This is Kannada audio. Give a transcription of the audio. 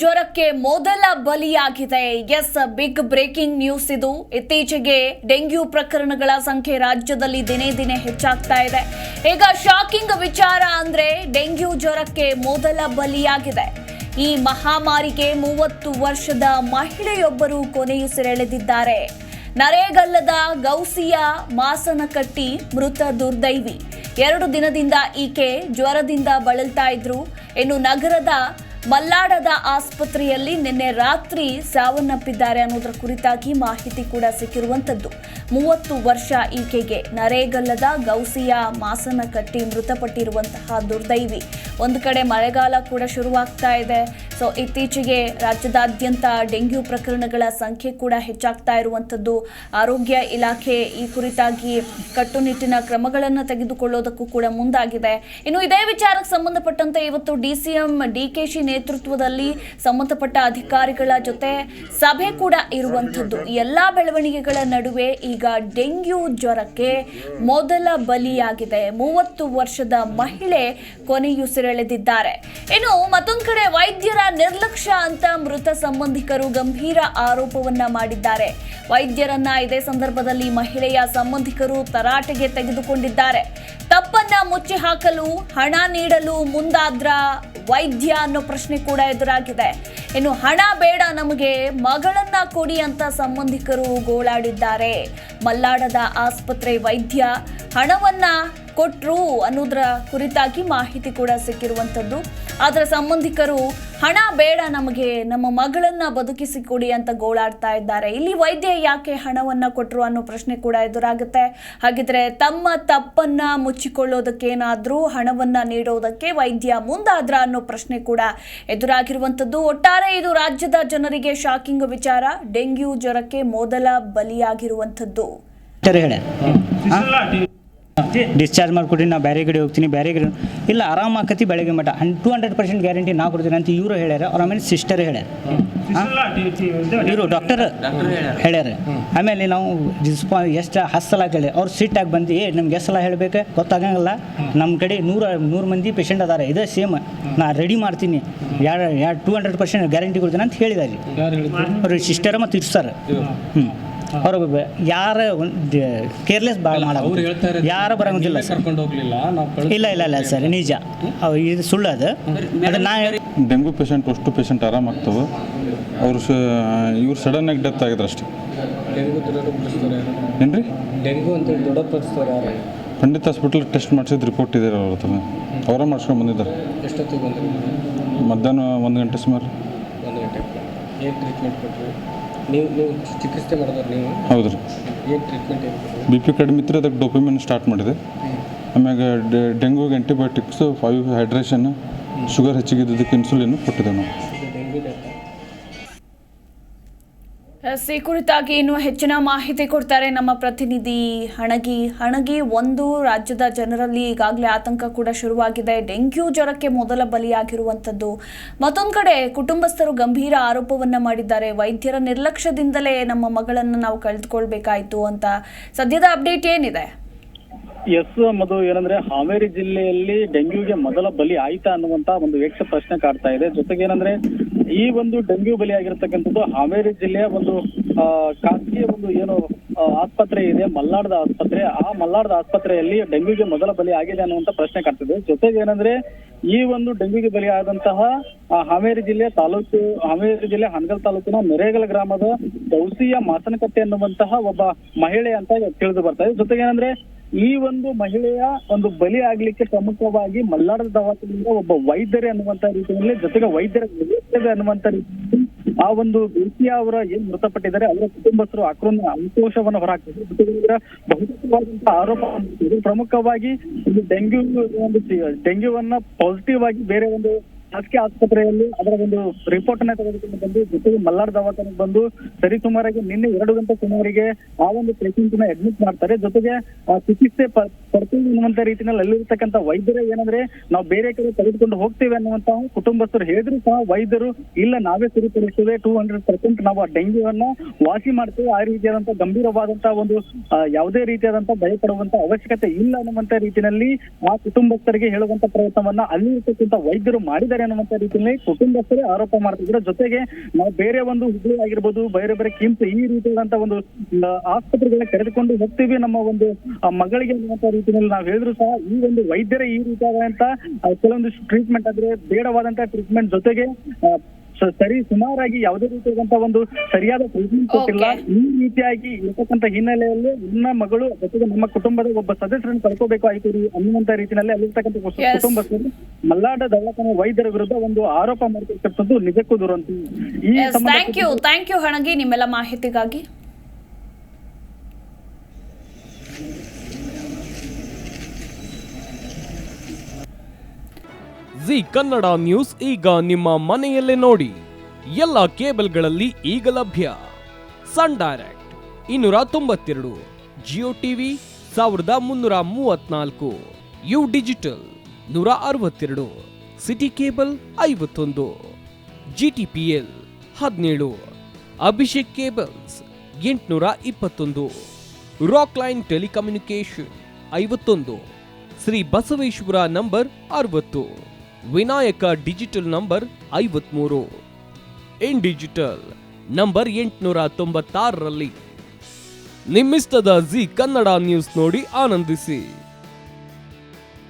ಜ್ವರಕ್ಕೆ ಮೊದಲ ಬಲಿಯಾಗಿದೆ. ಎಸ್, ಬಿಗ್ ಬ್ರೇಕಿಂಗ್ ನ್ಯೂಸ್ ಇದು. ಇತ್ತೀಚೆಗೆ ಡೆಂಗ್ಯೂ ಪ್ರಕರಣಗಳ ಸಂಖ್ಯೆ ರಾಜ್ಯದಲ್ಲಿ ದಿನೇ ದಿನೇ ಹೆಚ್ಚಾಗ್ತಾ ಇದೆ. ಈಗ ಶಾಕಿಂಗ್ ವಿಚಾರ ಅಂದ್ರೆ ಡೆಂಗ್ಯೂ ಜ್ವರಕ್ಕೆ ಮೊದಲ ಬಲಿಯಾಗಿದೆ. ಈ ಮಹಾಮಾರಿಗೆ 30 ವರ್ಷದ ಮಹಿಳೆಯೊಬ್ಬರು ಕೊನೆಯುಸಿರೆಳೆದಿದ್ದಾರೆ. ನರೇಗಲ್ಲದ ಗೌಸಿಯಾ ಮಾಸನಕಟ್ಟಿ ಮೃತ ದುರ್ದೈವಿ. 2 ದಿನದಿಂದ ಈಕೆ ಜ್ವರದಿಂದ ಬಳಲ್ತಾ ಇದ್ರು. ಇನ್ನು ನಗರದ ಮಲ್ಲಾಡದ ಆಸ್ಪತ್ರೆಯಲ್ಲಿ ನಿನ್ನೆ ರಾತ್ರಿ ಸಾವನ್ನಪ್ಪಿದ್ದಾರೆ ಅನ್ನೋದರ ಕುರಿತಾಗಿ ಮಾಹಿತಿ ಕೂಡ ಸಿಕ್ಕಿರುವಂತದ್ದು. 30 ವರ್ಷ ಈಕೆಗೆ ನರೇಗಲ್ಲದ ಗೌಸಿಯಾ ಮಾಸನಕಟ್ಟಿ ಮೃತಪಟ್ಟಿರುವಂತಹ ದುರ್ದೈವಿ. ಒಂದು ಕಡೆ ಮಳೆಗಾಲ ಕೂಡ ಶುರುವಾಗ್ತಾ ಇದೆ. ಸೊ ಇತ್ತೀಚೆಗೆ ರಾಜ್ಯದಾದ್ಯಂತ ಡೆಂಗ್ಯೂ ಪ್ರಕರಣಗಳ ಸಂಖ್ಯೆ ಕೂಡ ಹೆಚ್ಚಾಗ್ತಾ ಇರುವಂತದ್ದು. ಆರೋಗ್ಯ ಇಲಾಖೆ ಈ ಕುರಿತಾಗಿ ಕಟ್ಟುನಿಟ್ಟಿನ ಕ್ರಮಗಳನ್ನು ತೆಗೆದುಕೊಳ್ಳೋದಕ್ಕೂ ಕೂಡ ಮುಂದಾಗಿದೆ. ಇನ್ನು ಇದೇ ವಿಚಾರಕ್ಕೆ ಸಂಬಂಧಪಟ್ಟಂತೆ ಇವತ್ತು ಡಿಸಿಎಂ ಡಿಕೆಶಿ ನೇತೃತ್ವದಲ್ಲಿ ಸಂಬಂಧಪಟ್ಟ ಅಧಿಕಾರಿಗಳ ಜೊತೆ ಸಭೆ ಕೂಡ ಇರುವಂತದ್ದು. ಎಲ್ಲಾ ಬೆಳವಣಿಗೆಗಳ ನಡುವೆ ಈಗ ಡೆಂಗ್ಯೂ ಜ್ವರಕ್ಕೆ ಮೊದಲ ಬಲಿಯಾಗಿದೆ. 30 ವರ್ಷದ ಮಹಿಳೆ ಕೊನೆಯುಸಿರೆಳೆದಿದ್ದಾರೆ. ಇನ್ನು ಮತ್ತೊಂದು ಕಡೆ ವೈದ್ಯರ ನಿರ್ಲಕ್ಷ್ಯ ಅಂತ ಮೃತ ಸಂಬಂಧಿಕರು ಗಂಭೀರ ಆರೋಪವನ್ನ ಮಾಡಿದ್ದಾರೆ. ವೈದ್ಯರನ್ನ ಇದೇ ಸಂದರ್ಭದಲ್ಲಿ ಮಹಿಳೆಯ ಸಂಬಂಧಿಕರು ತರಾಟೆಗೆ ತೆಗೆದುಕೊಂಡಿದ್ದಾರೆ. ತಪ್ಪನ್ನ ಮುಚ್ಚಿ ಹಾಕಲು ಹಣ ನೀಡಲು ಮುಂದಾದ್ರ ವೈದ್ಯ ಅನ್ನೋ ಪ್ರಶ್ನೆ ಕೂಡ ಎದುರಾಗಿದೆ. ಇನ್ನು ಹಣ ಬೇಡ, ನಮಗೆ ಮಗಳನ್ನ ಕೊಡಿ ಅಂತ ಸಂಬಂಧಿಕರು ಗೋಳಾಡಿದ್ದಾರೆ. ಮಲ್ಲಾಡದ ಆಸ್ಪತ್ರೆ ವೈದ್ಯ ಹಣವನ್ನ ಕೊಟ್ರು ಅನ್ನೋದ್ರ ಕುರಿತಾಗಿ ಮಾಹಿತಿ ಕೂಡ ಸಿಕ್ಕಿರುವಂತದ್ದು. ಆದ್ರೆ ಸಂಬಂಧಿಕರು ಹಣ ಬೇಡ, ನಮಗೆ ನಮ್ಮ ಮಗಳನ್ನ ಬದುಕಿಸಿಕೊಡಿ ಅಂತ ಗೋಳಾಡ್ತಾ ಇದ್ದಾರೆ. ಇಲ್ಲಿ ವೈದ್ಯ ಯಾಕೆ ಹಣವನ್ನ ಕೊಟ್ರು ಅನ್ನೋ ಪ್ರಶ್ನೆ ಕೂಡ ಎದುರಾಗುತ್ತೆ. ಹಾಗಿದ್ರೆ ತಮ್ಮ ತಪ್ಪನ್ನ ಮುಚ್ಚಿಕೊಳ್ಳೋದಕ್ಕೇನಾದ್ರೂ ಹಣವನ್ನ ನೀಡೋದಕ್ಕೆ ವೈದ್ಯ ಮುಂದಾದ್ರ ಅನ್ನೋ ಪ್ರಶ್ನೆ ಕೂಡ ಎದುರಾಗಿರುವಂತದ್ದು. ಒಟ್ಟಾರೆ ಇದು ರಾಜ್ಯದ ಜನರಿಗೆ ಶಾಕಿಂಗ್ ವಿಚಾರ. ಡೆಂಗ್ಯೂ ಜ್ವರಕ್ಕೆ ಮೊದಲ ಬಲಿಯಾಗಿರುವಂತದ್ದು. ಡಿಸ್ಚಾರ್ಜ್ ಮಾಡಿಕೊಡ್ರಿ, ನಾ ಬೇರೆ ಕಡೆ ಹೋಗ್ತೀನಿ, ಬೇರೆ ಕಡೆ ಇಲ್ಲ ಆರಾಮ ಆಕತಿ ಬೆಳಗ್ಗೆ ಮಟ್ಟ 200% ಗ್ಯಾರಂಟಿ ನಾ ಕೊಡ್ತೀನಿ ಅಂತ ಇವರು ಹೇಳ್ಯಾರ. ಅವ್ರ ಆಮೇಲೆ ಸಿಸ್ಟರ್ ಹೇಳ್ಯಾರ, ಇವರು ಡಾಕ್ಟರ್ ಹೇಳ್ಯಾರ. ಆಮೇಲೆ ನಾವು ಎಷ್ಟು ಹස්සಲ ಹೇಳಿ ಅವ್ರು ಸಿಟ್ಟಾಗಿ ಬಂದು ನಮ್ಗೆ ಎಷ್ಟು ಸಲ ಹೇಳಬೇಕು ಗೊತ್ತಾಗಂಗಿಲ್ಲ. ನಮ್ಮ ಕಡೆ 100 ಮಂದಿ ಪೇಷಂಟ್ ಅದಾರೆ, ಇದೇ ಸೇಮ್ ನಾ ರೆಡಿ ಮಾಡ್ತೀನಿ, 200% ಗ್ಯಾರಂಟಿ ಕೊಡ್ತೀನಿ ಅಂತ ಹೇಳಿದಾರೆ ಅವ್ರ ಸಿಸ್ಟರ್ ಮತ್ತು ಇರು ಸರ್. ಅವ್ರ ಯಾರ ಕೇರ್ಲೆಸ್ ಭಾಳ ಮಾಡೋದು, ಯಾರು ಬರೋಂಗಿಲ್ಲ ಸರ್. ಇಲ್ಲ ಇಲ್ಲ ಇಲ್ಲ ಸರ್, ನಿಜ ಇದು ಸುಳ್ಳು. ಅದು ನಾ ಡೆಂಗು ಪೇಷಂಟ್ ಅಷ್ಟು ಪೇಷಂಟ್ ಆರಾಮಾಗ್ತವೆ. ಅವರು ಇವ್ರು ಸಡನ್ನಾಗಿ ಡೆತ್ ಆಗಿದ್ರು ಅಷ್ಟೇ. ಏನು ರೀ ಡೆಂಗು ಅಂತ ಪಂಡಿತ್ ಹಾಸ್ಪಿಟಲ್ ಟೆಸ್ಟ್ ಮಾಡಿಸಿದ ರಿಪೋರ್ಟ್ ಇದೆ ಅವ್ರ ಹತ್ರ. ಅವರೇ ಮಾಡ್ಸ್ಕೊಂಡು ಬಂದಿದ್ದಾರೆ. ಎಷ್ಟೊತ್ತಿಗೆ ಬಂದರು? ಮಧ್ಯಾಹ್ನ 1 ಗಂಟೆ ಸುಮಾರು. 1 ಗಂಟೆ. ಏನು ಟ್ರೀಟ್ಮೆಂಟ್ ಕೊಟ್ಟರು? ನೀವು ಚಿಕಿತ್ಸೆ ಮಾಡಿದ್ರೆ ನೀವು? ಹೌದು ರೀ. ಏನು ಟ್ರೀಟ್ಮೆಂಟ್ ಏನು? ಬಿ ಪಿ ಕಡಿಮೆ ಇತ್ತು, ಅದಕ್ಕೆ ಡೋಪಮಿನ್ ಸ್ಟಾರ್ಟ್ ಮಾಡಿದೆ. ಆಮ್ಯಾಗ ಡೆಂಗೂಗೆ ಆ್ಯಂಟಿಬಯೋಟಿಕ್ಸು, 5 ಹೈಡ್ರೇಷನ್, ಶುಗರ್ ಹೆಚ್ಚಿಗಿದ್ದಕ್ಕೆ ಇನ್ಸುಲಿನ್ ಕೊಟ್ಟಿದ್ದೇವೆ ನಾವು. ಈ ಕುರಿತಾಗಿ ಇನ್ನೂ ಹೆಚ್ಚಿನ ಮಾಹಿತಿ ಕೊಡ್ತಾರೆ ನಮ್ಮ ಪ್ರತಿನಿಧಿ ಹಣಗಿ. ಒಂದು ರಾಜ್ಯದ ಜನರಲ್ಲಿ ಈಗಾಗಲೇ ಆತಂಕ ಕೂಡ ಶುರುವಾಗಿದೆ. ಡೆಂಗ್ಯೂ ಜ್ವರಕ್ಕೆ ಮೊದಲ ಬಲಿಯಾಗಿರುವಂಥದ್ದು. ಮತ್ತೊಂದು ಕಡೆ ಕುಟುಂಬಸ್ಥರು ಗಂಭೀರ ಆರೋಪವನ್ನ ಮಾಡಿದ್ದಾರೆ. ವೈದ್ಯರ ನಿರ್ಲಕ್ಷ್ಯದಿಂದಲೇ ನಮ್ಮ ಮಗಳನ್ನು ನಾವು ಕಳೆದುಕೊಳ್ಬೇಕಾಯ್ತು ಅಂತ. ಸದ್ಯದ ಅಪ್ಡೇಟ್ ಏನಿದೆ? ಎಸ್ ಮಧು, ಏನಂದ್ರೆ ಹಾವೇರಿ ಜಿಲ್ಲೆಯಲ್ಲಿ ಡೆಂಗ್ಯೂಗೆ ಮೊದಲ ಬಲಿ ಆಯ್ತಾ ಅನ್ನುವಂತ ಒಂದು ಯಕ್ಷ ಪ್ರಶ್ನೆ ಕಾಡ್ತಾ ಇದೆ. ಜೊತೆಗೆ ಏನಂದ್ರೆ ಈ ಒಂದು ಡೆಂಗ್ಯೂ ಬಲಿ ಆಗಿರತಕ್ಕಂಥದ್ದು ಹಾವೇರಿ ಜಿಲ್ಲೆಯ ಒಂದು ಖಾಸಗಿ ಒಂದು ಏನು ಆಸ್ಪತ್ರೆ ಇದೆ, ಮಲ್ಲಾಡದ ಆಸ್ಪತ್ರೆ. ಆ ಮಲ್ಲಾಡದ ಆಸ್ಪತ್ರೆಯಲ್ಲಿ ಡೆಂಗ್ಯೂಗೆ ಮೊದಲ ಬಲಿ ಆಗಿದೆ ಅನ್ನುವಂತ ಪ್ರಶ್ನೆ ಕಾಡ್ತಿದೆ. ಜೊತೆಗೆ ಏನಂದ್ರೆ ಈ ಒಂದು ಡೆಂಗ್ಯೂಗೆ ಬಲಿ ಆದಂತಹ ಹಾವೇರಿ ಜಿಲ್ಲೆ ಹನಗಲ್ ತಾಲೂಕಿನ ನರೇಗಲ್ ಗ್ರಾಮದ ಗೌಸಿಯಾ ಮಾಸನಕಟ್ಟೆ ಅನ್ನುವಂತಹ ಒಬ್ಬ ಮಹಿಳೆ ಅಂತ ತಿಳಿದು ಬರ್ತಾ ಇದೆ. ಜೊತೆಗೆ ಏನಂದ್ರೆ ಈ ಒಂದು ಮಹಿಳೆಯ ಒಂದು ಬಲಿ ಆಗ್ಲಿಕ್ಕೆ ಪ್ರಮುಖವಾಗಿ ಮಲ್ಲಾಡದ ದವಾಖಾನೆಯಿಂದ ಒಬ್ಬ ವೈದ್ಯರೇ ಅನ್ನುವಂತ ರೀತಿಯಲ್ಲಿ, ಜೊತೆಗೆ ವೈದ್ಯರ ಅನ್ನುವಂತ ರೀತಿಯಲ್ಲಿ ಆ ಒಂದು ಗೌಸಿಯಾ ಅವರ ಏನ್ ಮೃತಪಟ್ಟಿದ್ದಾರೆ ಅವರ ಕುಟುಂಬಸ್ಥರು ಆಕ್ರೋಶವನ್ನು ಹೊರಹಾಕ್ತಿದ್ದಾರೆ. ಜೊತೆಗೆ ಬಹುತೇಕವಾದಂತಹ ಆರೋಪ ಪ್ರಮುಖವಾಗಿ ಡೆಂಗ್ಯೂವನ್ನ ಪಾಸಿಟಿವ್ ಆಗಿ ಬೇರೆ ಒಂದು ಖಾಸಗಿ ಆಸ್ಪತ್ರೆಯಲ್ಲಿ ಅದರ ಒಂದು ರಿಪೋರ್ಟ್ ಅನ್ನ ತೆಗೆದುಕೊಂಡು ಬಂದು, ಜೊತೆಗೆ ಮಲ್ಲಾಡ್ ದವಾಖಾನೆಗೆ ಬಂದು ಸರಿಸುಮಾರಾಗಿ ನಿನ್ನೆ 2 ಗಂಟೆ ಸುಮಾರಿಗೆ ಆ ಒಂದು ಪೇಷಂಟ್ ನ ಅಡ್ಮಿಟ್ ಮಾಡ್ತಾರೆ. ಜೊತೆಗೆ ಚಿಕಿತ್ಸೆ ಪಡ್ತೀವಿ ಅನ್ನುವಂತ ರೀತಿಯಲ್ಲಿ ಅಲ್ಲಿರ್ತಕ್ಕಂಥ ವೈದ್ಯರೇ ಏನಂದ್ರೆ ನಾವು ಬೇರೆ ಕಡೆ ತೆಗೆದುಕೊಂಡು ಹೋಗ್ತೇವೆ ಅನ್ನುವಂತ ಕುಟುಂಬಸ್ಥರು ಹೇಳಿದ್ರು ಸಹ ವೈದ್ಯರು ಇಲ್ಲ, ನಾವೇ ಸರಿಪಡಿಸ್ತೇವೆ, 200% ನಾವು ಆ ಡೆಂಗ್ಯೂವನ್ನ ವಾಸಿ ಮಾಡ್ತೇವೆ, ಆ ರೀತಿಯಾದಂತಹ ಗಂಭೀರವಾದಂತಹ ಒಂದು ಯಾವುದೇ ರೀತಿಯಾದಂತಹ ಭಯ ಪಡುವಂತ ಅವಶ್ಯಕತೆ ಇಲ್ಲ ಅನ್ನುವಂತ ರೀತಿಯಲ್ಲಿ ಆ ಕುಟುಂಬಸ್ಥರಿಗೆ ಹೇಳುವಂತ ಪ್ರಯತ್ನವನ್ನ ಅಲ್ಲಿ ಇರ್ತಕ್ಕಂಥ ವೈದ್ಯರು ಮಾಡಿದ್ದಾರೆ ಇದ್ದಾರೆ ಅನ್ನುವಂತ ರೀತಿಯಲ್ಲಿ ಕುಟುಂಬಸ್ಥರೇ ಆರೋಪ ಮಾಡ್ತಿದ್ರು. ಜೊತೆಗೆ ನಾವು ಬೇರೆ ಒಂದು ಹುಬ್ಳಿ ಆಗಿರ್ಬೋದು, ಬೇರೆ ಬೇರೆ ಕಿಮ್ಸ್ ಈ ರೀತಿಯಾದಂತ ಒಂದು ಆಸ್ಪತ್ರೆಗಳನ್ನ ಕರೆದುಕೊಂಡು ಹೋಗ್ತೀವಿ ನಮ್ಮ ಒಂದು ಮಗಳಿಗೆ ಅನ್ನುವಂತ ರೀತಿಯಲ್ಲಿ ನಾವು ಹೇಳಿದ್ರು ಸಹ ಈ ಒಂದು ವೈದ್ಯರೇ ಈ ರೀತಿಯಾದಂತ ಕೆಲವೊಂದಿಷ್ಟು ಟ್ರೀಟ್ಮೆಂಟ್ ಆದ್ರೆ ಬೇಡವಾದಂತ ಟ್ರೀಟ್ಮೆಂಟ್ ಜೊತೆಗೆ ಸರಿ ಸುಮಾರಾಗಿ ಯಾವುದೇ ರೀತಿಯಾದಂತ ಒಂದು ಸರಿಯಾದ ಟ್ರೀಟ್ಮೆಂಟ್ ಕೊಟ್ಟಿಲ್ಲ. ಈ ರೀತಿಯಾಗಿ ಇರತಕ್ಕಂತ ಹಿನ್ನೆಲೆಯಲ್ಲಿ ನನ್ನ ಮಗಳು ಜೊತೆಗೆ ನಮ್ಮ ಕುಟುಂಬದ ಒಬ್ಬ ಸದಸ್ಯರನ್ನು ಕಳ್ಕೋಬೇಕಾಯ್ತು ಅನ್ನುವಂತ ರೀತಿಯಲ್ಲಿ ಅಲ್ಲಿರ್ತಕ್ಕಂಥ ಕುಟುಂಬಸ್ಥರು ಮಲ್ಲಾಡ ದವಾಖಾನೆ ವೈದ್ಯರ ವಿರುದ್ಧ ಒಂದು ಆರೋಪ ಮಾಡ್ತಿರ್ತಕ್ಕಂಥದ್ದು ನಿಜಕ್ಕೂ ದುರಂತ. ಈ ಥ್ಯಾಂಕ್ ಯು ಹಣಗಿ ನಿಮ್ಮೆಲ್ಲ ಮಾಹಿತಿಗಾಗಿ. ಜಿ ಕನ್ನಡ ನ್ಯೂಸ್ ಈಗ ನಿಮ್ಮ ಮನೆಯಲ್ಲೇ ನೋಡಿ. ಎಲ್ಲ ಕೇಬಲ್ಗಳಲ್ಲಿ ಈಗ ಲಭ್ಯ. Sun Direct 292, Jio TV 1334, U digital 162, city cable 51, GTPL 17, Abhishek cables 821, rock line telecommunication 51, Shri Basaveshwara number 60, Vinayaka digital number 53, in digital number 896ರಲ್ಲಿ. ನಿಮ್ಮಿಸ್ತದ ಜಿ ಕನ್ನಡ ನ್ಯೂಸ್ ನೋಡಿ ಆನಂದಿಸಿ.